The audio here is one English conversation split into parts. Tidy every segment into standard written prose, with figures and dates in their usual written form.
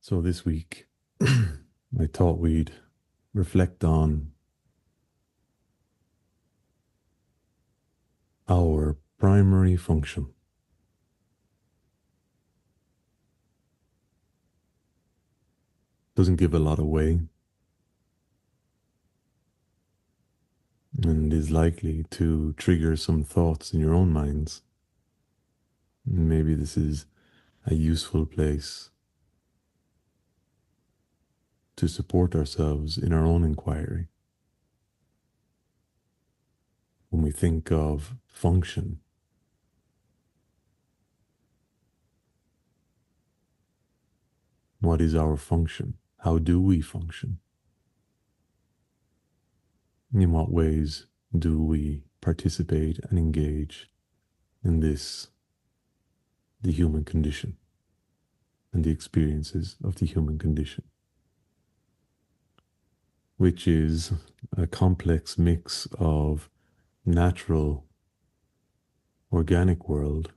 So this week, I thought we'd reflect on our primary function. Doesn't give a lot away and is likely to trigger some thoughts in your own minds. Maybe this is a useful place to support ourselves in our own inquiry. When we think of function, what is our function? How do we function? In what ways do we participate and engage in this, the human condition, and the experiences of the human condition, which is a complex mix of natural, organic world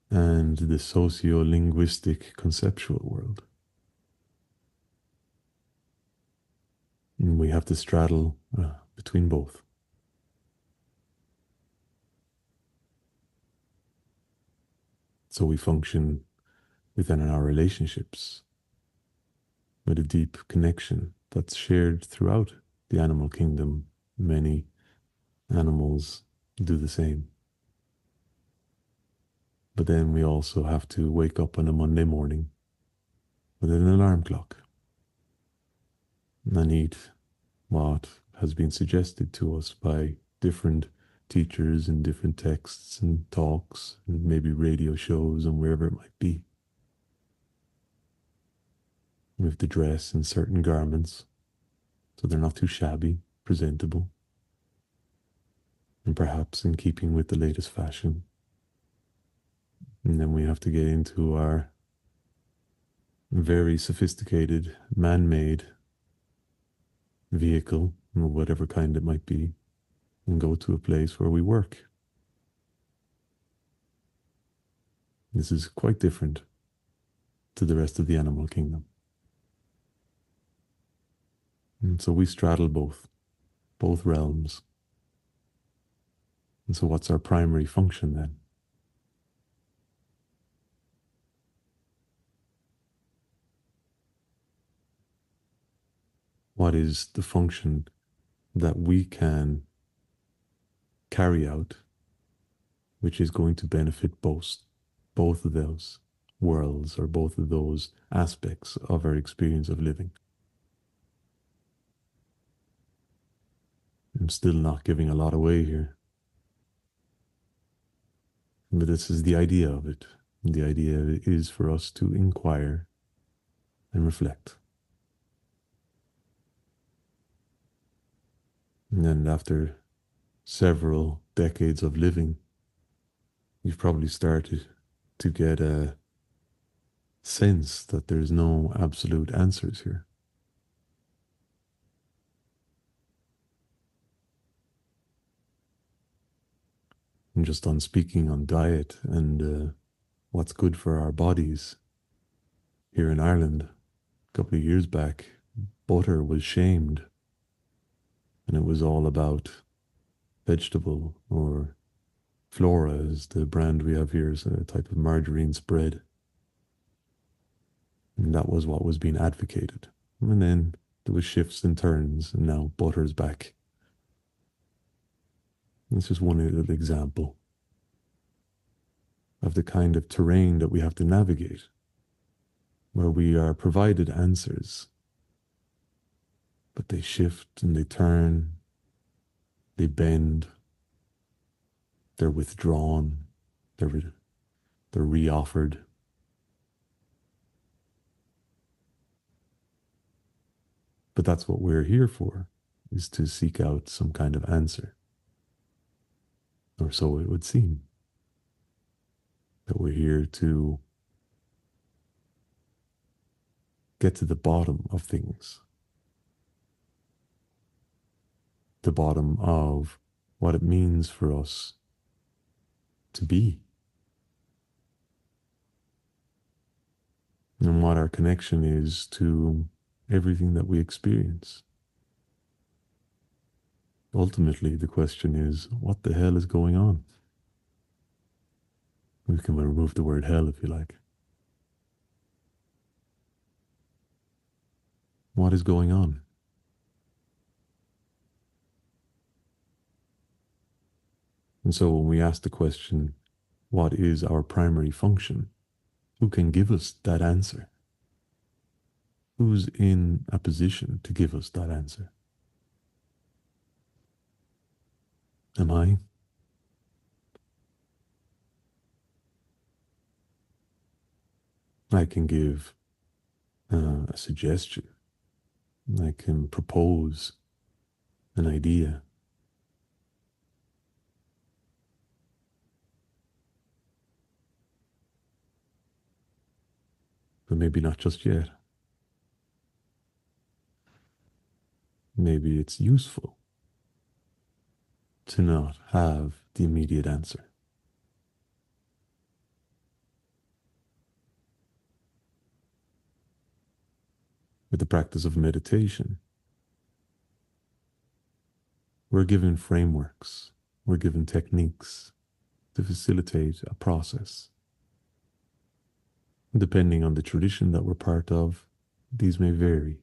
and the socio-linguistic conceptual world. And we have to straddle between both. So we function within our relationships with a deep connection that's shared throughout the animal kingdom. Many animals do the same. But then we also have to wake up on a Monday morning with an alarm clock and eat what has been suggested to us by different teachers and different texts and talks and maybe radio shows and wherever it might be. We have to dress in certain garments so they're not too shabby, presentable, and perhaps in keeping with the latest fashion. And then we have to get into our very sophisticated, man-made vehicle, of whatever kind it might be, and go to a place where we work. This is quite different to the rest of the animal kingdom. And so we straddle both realms. And so what's our primary function then? What is the function that we can carry out, which is going to benefit both of those worlds or both of those aspects of our experience of living? I'm still not giving a lot away here, but this is the idea of it. The idea is for us to inquire and reflect. And then after several decades of living, you've probably started to get a sense that there's no absolute answers here. And just on speaking on diet and what's good for our bodies, here in Ireland, a couple of years back, butter was shamed. And it was all about vegetable, or Flora is the brand we have here, is a type of margarine spread. And that was what was being advocated. And then there was shifts and turns, and now butter's back. It's just one little example of the kind of terrain that we have to navigate, where we are provided answers, but they shift and they turn, they bend, they're withdrawn, they're reoffered. But that's what we're here for, is to seek out some kind of answer. Or so it would seem. That we're here to get to the bottom of things. The bottom of what it means for us to be. And what our connection is to everything that we experience. Ultimately, the question is, what the hell is going on? We can remove the word hell if you like. What is going on? And so when we ask the question, what is our primary function? Who can give us that answer? Who's in a position to give us that answer? Am I? I can give a suggestion. I can propose an idea. But maybe not just yet. Maybe it's useful to not have the immediate answer. With the practice of meditation, we're given frameworks, we're given techniques to facilitate a process. Depending on the tradition that we're part of, these may vary.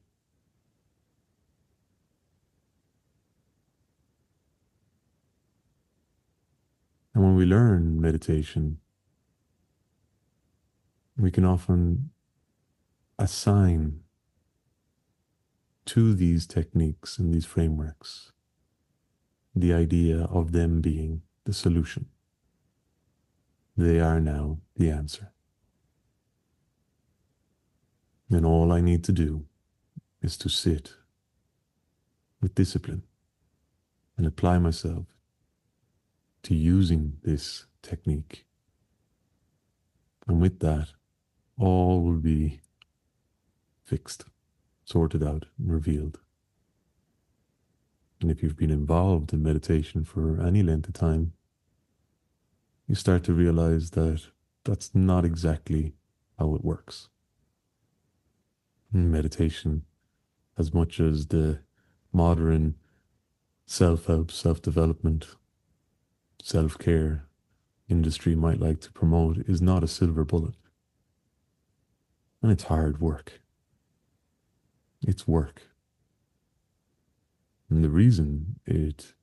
And when we learn meditation, we can often assign to these techniques and these frameworks the idea of them being the solution. They are now the answer. And all I need to do is to sit with discipline and apply myself to using this technique. And with that, all will be fixed, sorted out, and revealed. And if you've been involved in meditation for any length of time, you start to realize that that's not exactly how it works. Meditation, as much as the modern self-help, self-development, self-care industry might like to promote, is not a silver bullet. And it's hard work. It's work. And the reason it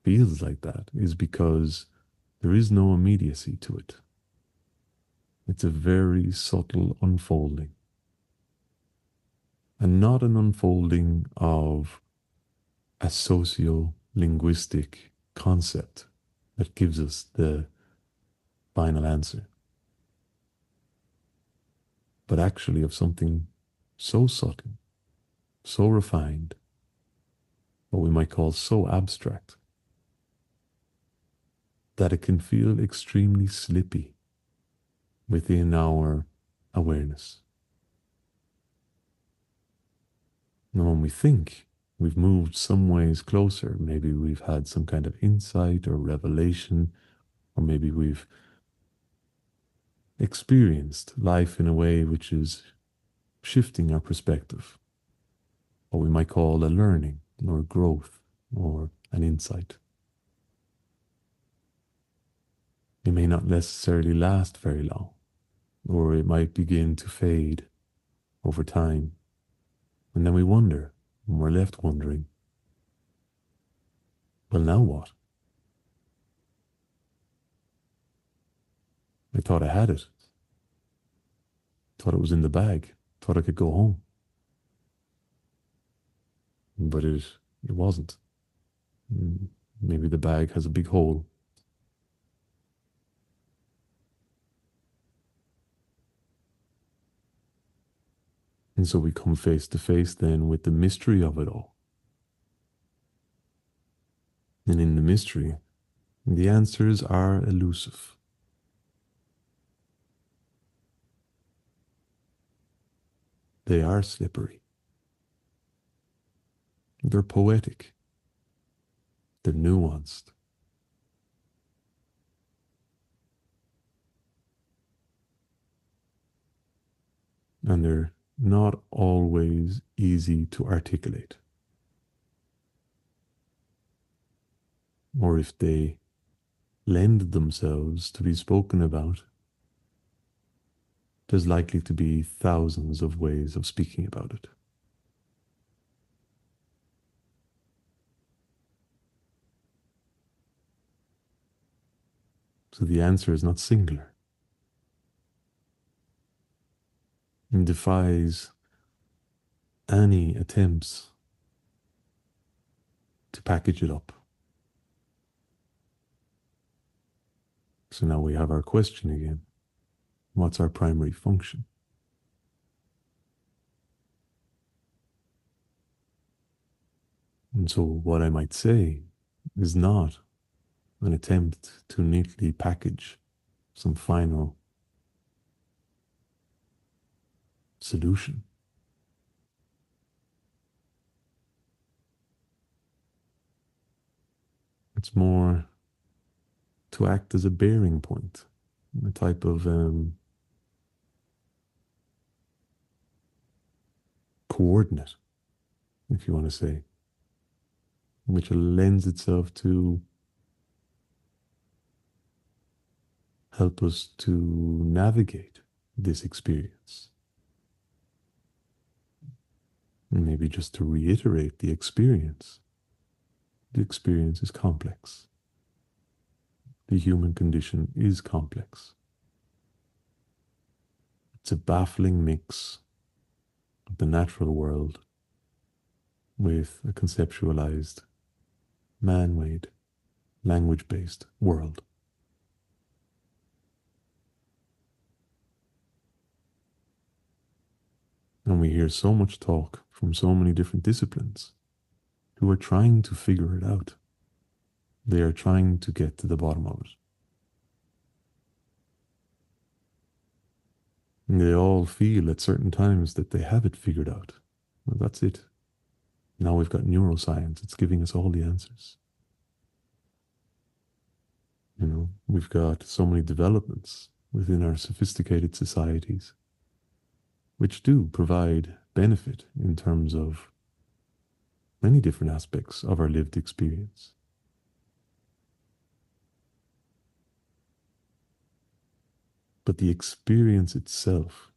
feels like that is because there is no immediacy to it. It's a very subtle unfolding. And not an unfolding of a socio-linguistic concept that gives us the final answer, but actually of something so subtle, so refined, what we might call so abstract, that it can feel extremely slippy within our awareness. And when we think we've moved some ways closer, maybe we've had some kind of insight or revelation, or maybe we've experienced life in a way which is shifting our perspective, what we might call a learning or growth or an insight. It may not necessarily last very long, or it might begin to fade over time. And then we wonder, and we're left wondering, well, now what? I thought I had it. Thought it was in the bag. Thought I could go home. But it wasn't. Maybe the bag has a big hole. And so we come face to face then with the mystery of it all. And in the mystery, the answers are elusive. They are slippery. They're poetic. They're nuanced. and they're not always easy to articulate. Or if they lend themselves to be spoken about, there's likely to be thousands of ways of speaking about it. So the answer is not singular. It defies any attempts to package it up. So now we have our question again. What's our primary function? And so what I might say is not an attempt to neatly package some final solution. It's more to act as a bearing point, a type of coordinate, if you want to say, which lends itself to help us to navigate this experience. And maybe just to reiterate the experience is complex. The human condition is complex. It's a baffling mix of the natural world with a conceptualized, man-made, language-based world. And we hear so much talk from so many different disciplines who are trying to figure it out. They are trying to get to the bottom of it. And they all feel at certain times that they have it figured out. Well, that's it. Now we've got neuroscience. It's giving us all the answers. You know, we've got so many developments within our sophisticated societies, which do provide benefit in terms of many different aspects of our lived experience. But the experience itself,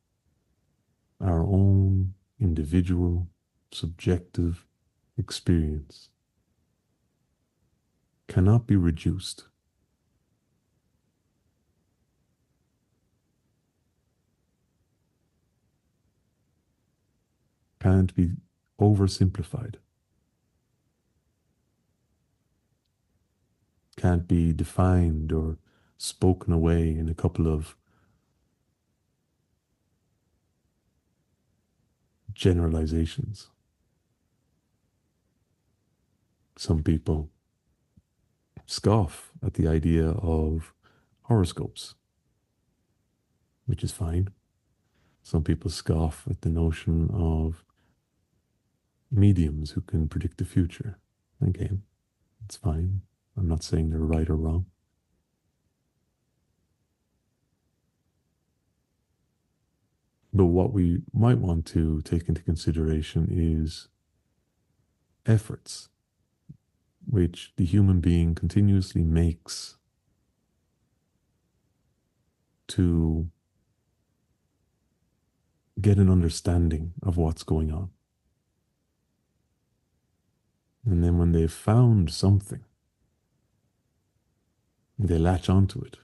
our own individual, subjective experience, cannot be reduced. Can't be oversimplified. Can't be defined or spoken away in a couple of generalizations. Some people scoff at the idea of horoscopes, which is fine. Some people scoff at the notion of mediums who can predict the future. Again, it's fine. I'm not saying they're right or wrong. But what we might want to take into consideration is efforts which the human being continuously makes to get an understanding of what's going on. And then when they've found something, they latch onto it.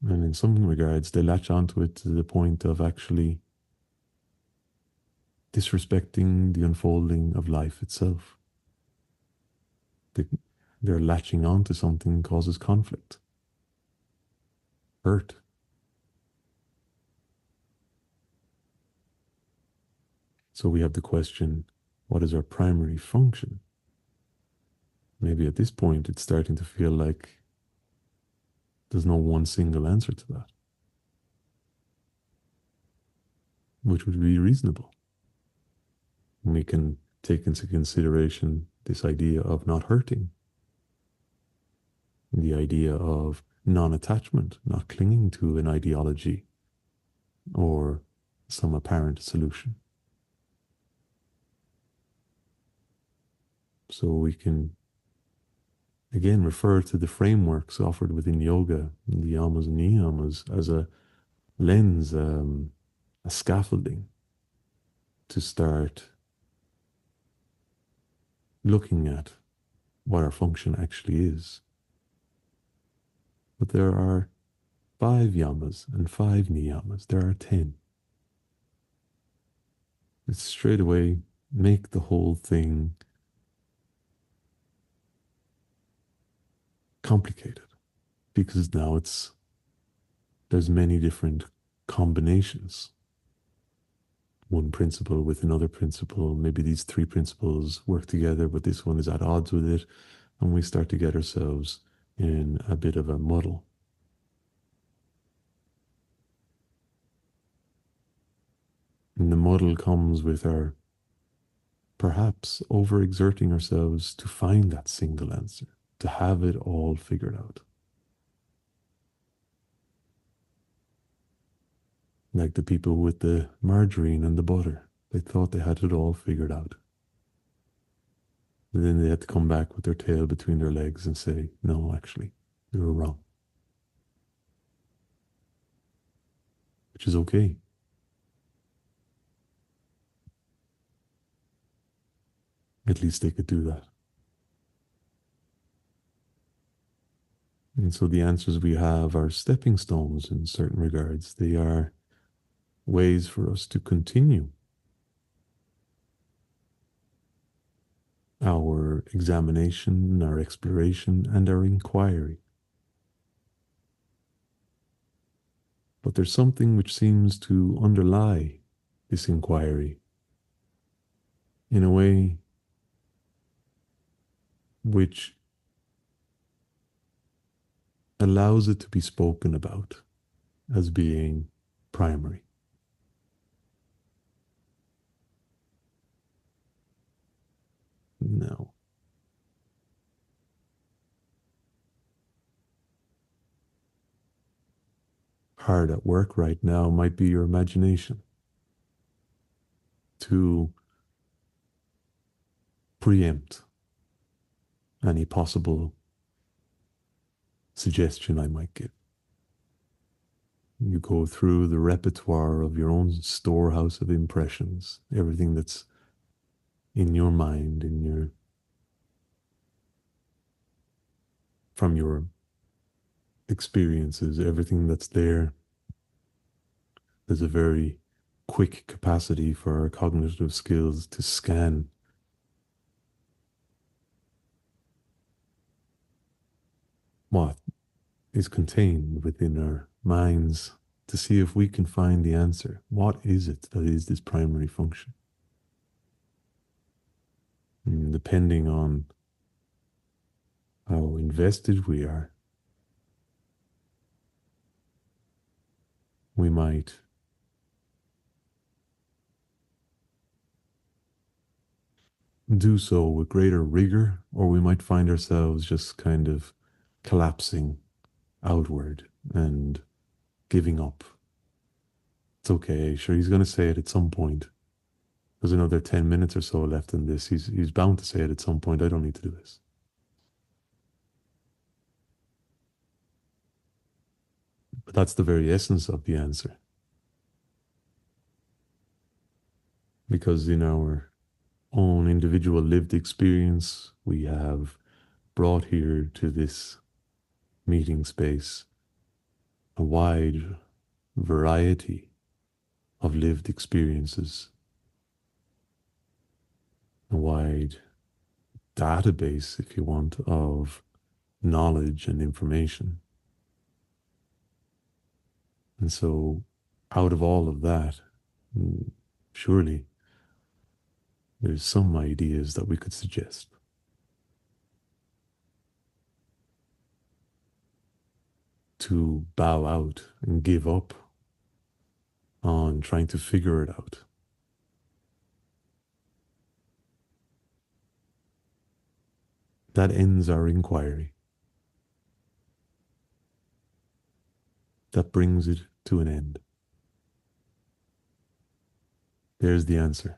And in some regards, they latch onto it to the point of actually disrespecting the unfolding of life itself. They're latching onto something causes conflict, hurt. So we have the question, what is our primary function? Maybe at this point, it's starting to feel like there's no one single answer to that, which would be reasonable. We can take into consideration this idea of not hurting. the idea of non-attachment, not clinging to an ideology or some apparent solution. So we can again refer to the frameworks offered within yoga, the yamas and niyamas, as a lens, a scaffolding to start looking at what our function actually is. But there are 5 yamas and 5 niyamas. There are 10. It's straight away make the whole thing complicated because now there's many different combinations. One principle with another principle, maybe these 3 principles work together, but this one is at odds with it, and we start to get ourselves in a bit of a muddle. And the muddle comes with our perhaps overexerting ourselves to find that single answer, to have it all figured out. Like the people with the margarine and the butter, they thought they had it all figured out. And then they had to come back with their tail between their legs and say, no, actually, you were wrong. Which is okay. At least they could do that. And so the answers we have are stepping stones in certain regards. They are ways for us to continue our examination, our exploration, and our inquiry. But there's something which seems to underlie this inquiry in a way which allows it to be spoken about as being primary. No. Hard at work right now might be your imagination to preempt any possible suggestion I might give. You go through the repertoire of your own storehouse of impressions, everything that's in your mind, from your experiences, everything that's there. There's a very quick capacity for our cognitive skills to scan what is contained within our minds to see if we can find the answer. What is it that is this primary function? And depending on how invested we are, we might do so with greater rigor, or we might find ourselves just kind of collapsing outward and giving up. It's okay, sure, he's going to say it at some point. There's another 10 minutes or so left in this. He's bound to say it at some point. I don't need to do this. But that's the very essence of the answer. Because in our own individual lived experience, we have brought here to this meeting space a wide variety of lived experiences, a wide database, if you want, of knowledge and information. And so, out of all of that, surely there's some ideas that we could suggest. To bow out and give up on trying to figure it out. That ends our inquiry. that brings it to an end. There's the answer.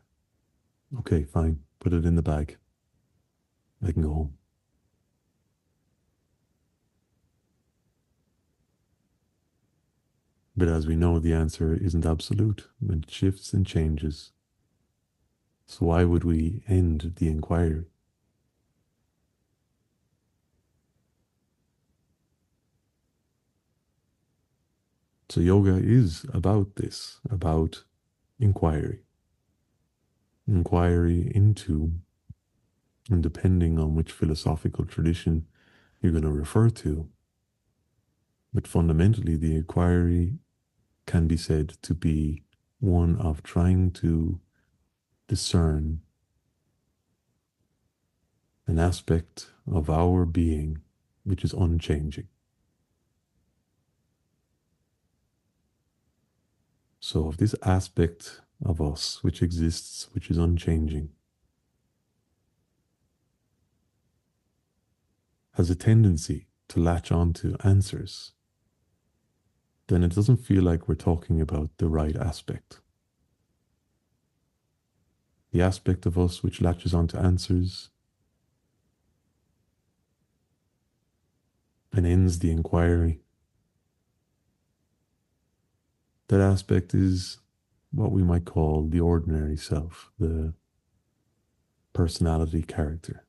Okay, fine. Put it in the bag. I can go home. But as we know, the answer isn't absolute. It shifts and changes. So why would we end the inquiry? So yoga is about this, about inquiry. Inquiry into, and depending on which philosophical tradition you're going to refer to, but fundamentally the inquiry can be said to be one of trying to discern an aspect of our being which is unchanging. So if this aspect of us which exists, which is unchanging, has a tendency to latch onto answers, then it doesn't feel like we're talking about the right aspect. The aspect of us which latches onto answers and ends the inquiry, that aspect is what we might call the ordinary self, the personality character,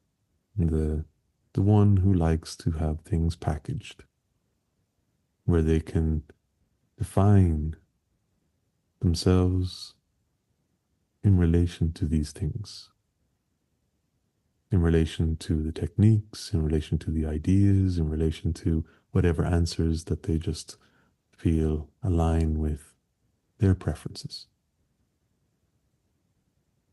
the one who likes to have things packaged, where they can define themselves in relation to these things, in relation to the techniques, in relation to the ideas, in relation to whatever answers that they just feel align with their preferences.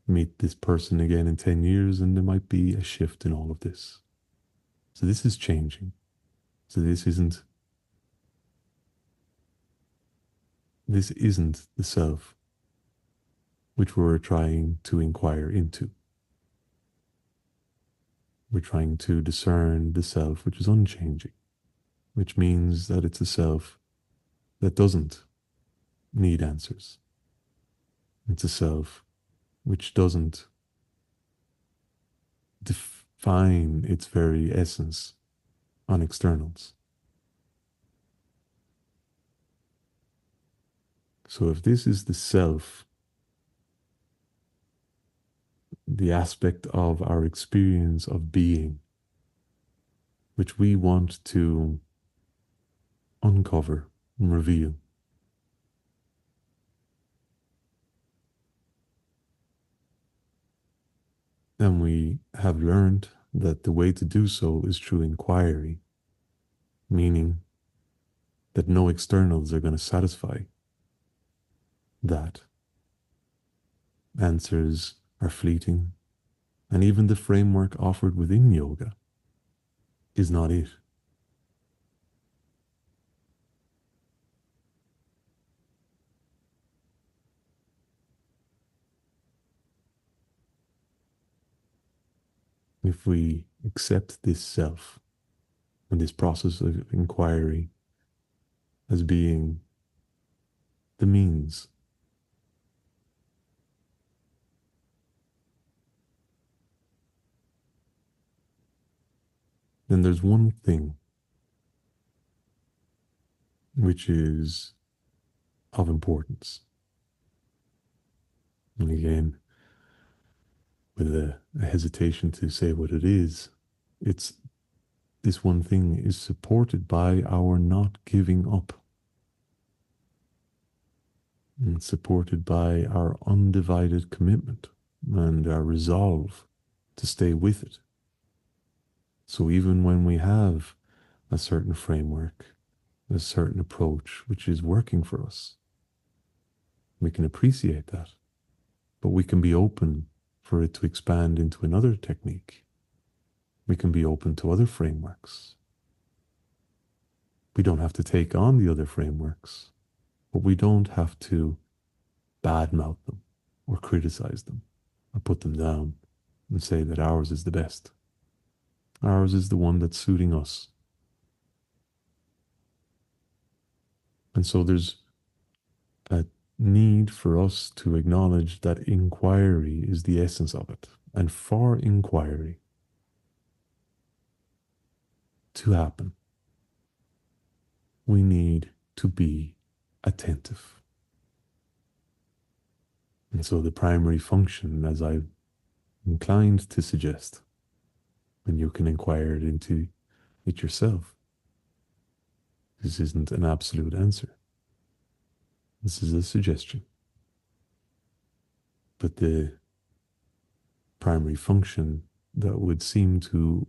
Meet this person again in 10 years and there might be a shift in all of this. So this is changing. So this isn't the self which we're trying to inquire into. We're trying to discern the self which is unchanging, which means that it's a self that doesn't need answers. It's a self which doesn't define its very essence on externals. So if this is the self, the aspect of our experience of being, which we want to uncover and reveal, and we have learned that the way to do so is through inquiry, meaning that no externals are going to satisfy that. Answers are fleeting, and even the framework offered within yoga is not it. If we accept this self and this process of inquiry as being the means, then there's one thing which is of importance. And again, with a hesitation to say what it is, it's this one thing is supported by our not giving up. And it's supported by our undivided commitment and our resolve to stay with it. So even when we have a certain framework, a certain approach which is working for us, we can appreciate that, but we can be open for it to expand into another technique. We can be open to other frameworks. We don't have to take on the other frameworks, but we don't have to badmouth them or criticize them or put them down and say that ours is the best. Ours is the one that's suiting us. And so there's a need for us to acknowledge that inquiry is the essence of it. And for inquiry to happen, we need to be attentive. And so the primary function, as I'm inclined to suggest, and you can inquire into it yourself, this isn't an absolute answer. This is a suggestion. But the primary function that would seem to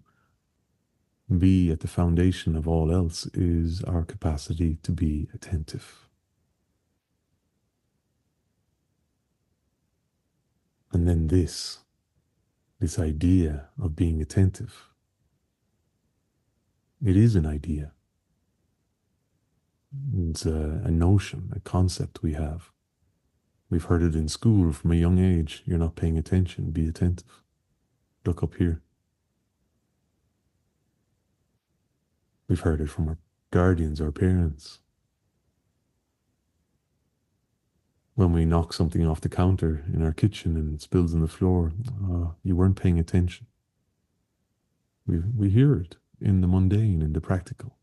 be at the foundation of all else is our capacity to be attentive. And then this idea of being attentive, it is an idea. It's a notion, a concept we have. We've heard it in school from a young age. You're not paying attention, be attentive. Look up here. We've heard it from our guardians, our parents. When we knock something off the counter in our kitchen and it spills on the floor, you weren't paying attention. We hear it in the mundane, in the practical.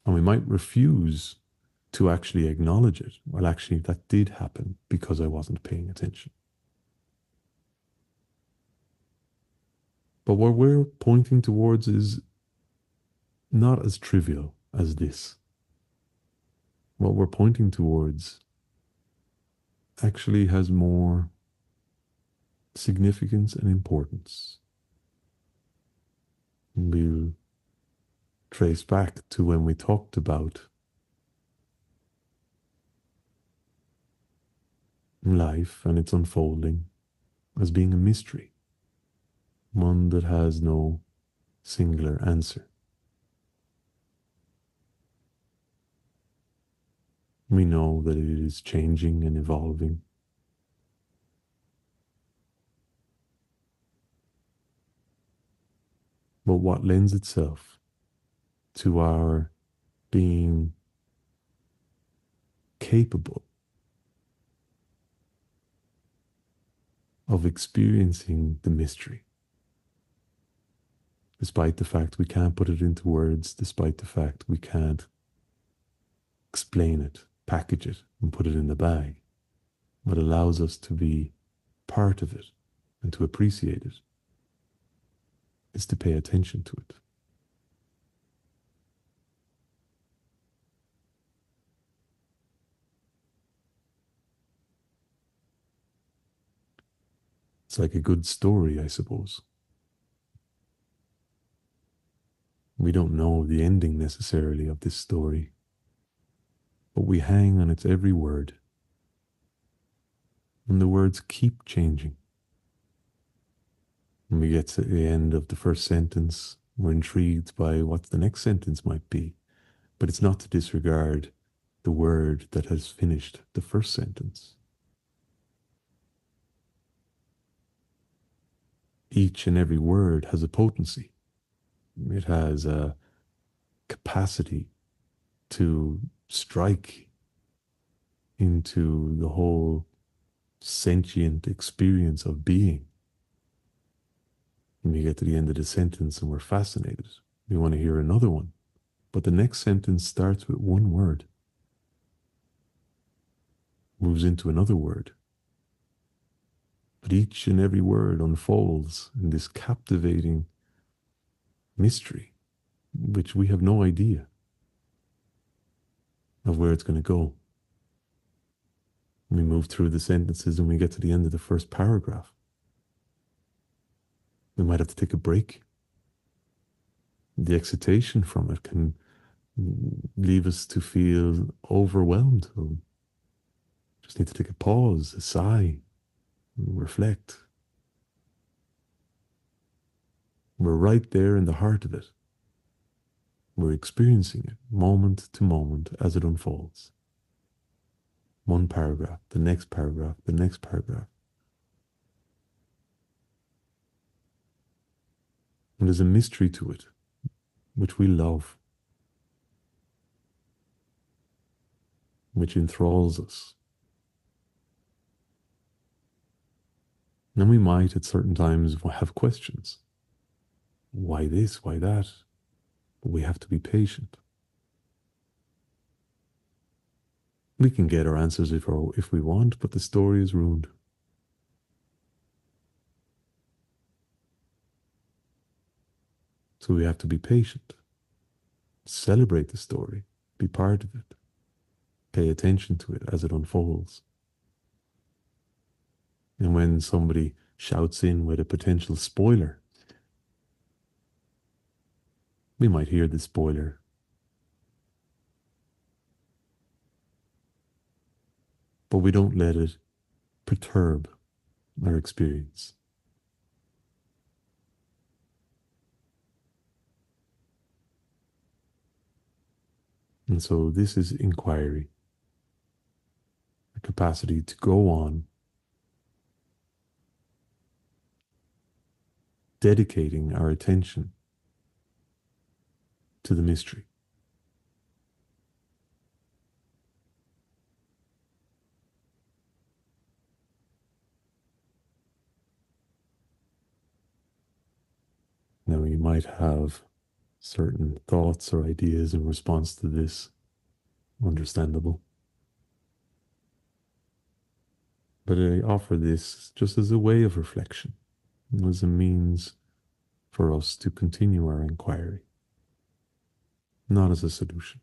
And we might refuse to actually acknowledge it. Well, actually, that did happen because I wasn't paying attention. But what we're pointing towards is not as trivial as this. What we're pointing towards actually has more significance and importance. We'll trace back to when we talked about life and its unfolding as being a mystery, one that has no singular answer. We know that it is changing and evolving. But what lends itself to our being capable of experiencing the mystery, despite the fact we can't put it into words, despite the fact we can't explain it, package it, and put it in the bag, what allows us to be part of it and to appreciate it is to pay attention to it. It's like a good story, I suppose. We don't know the ending necessarily of this story, but we hang on its every word. And the words keep changing. When we get to the end of the first sentence, we're intrigued by what the next sentence might be. But it's not to disregard the word that has finished the first sentence. Each and every word has a potency. It has a capacity to strike into the whole sentient experience of being. When we get to the end of the sentence and we're fascinated, we want to hear another one. But the next sentence starts with one word, moves into another word. But each and every word unfolds in this captivating mystery, which we have no idea of where it's going to go. We move through the sentences and we get to the end of the first paragraph. We might have to take a break. The excitation from it can leave us to feel overwhelmed. Or just need to take a pause, a sigh, reflect. We're right there in the heart of it. We're experiencing it moment to moment as it unfolds. One paragraph, the next paragraph, the next paragraph. And there's a mystery to it, which we love. which enthralls us. And we might at certain times have questions. Why this? Why that? But we have to be patient. We can get our answers if we want, but the story is ruined. So we have to be patient, celebrate the story, be part of it, pay attention to it as it unfolds. And when somebody shouts in with a potential spoiler, we might hear the spoiler, but we don't let it perturb our experience. And so this is inquiry, the capacity to go on, dedicating our attention to the mystery. Now, you might have certain thoughts or ideas in response to this, understandable. But I offer this just as a way of reflection, as a means for us to continue our inquiry, not as a solution.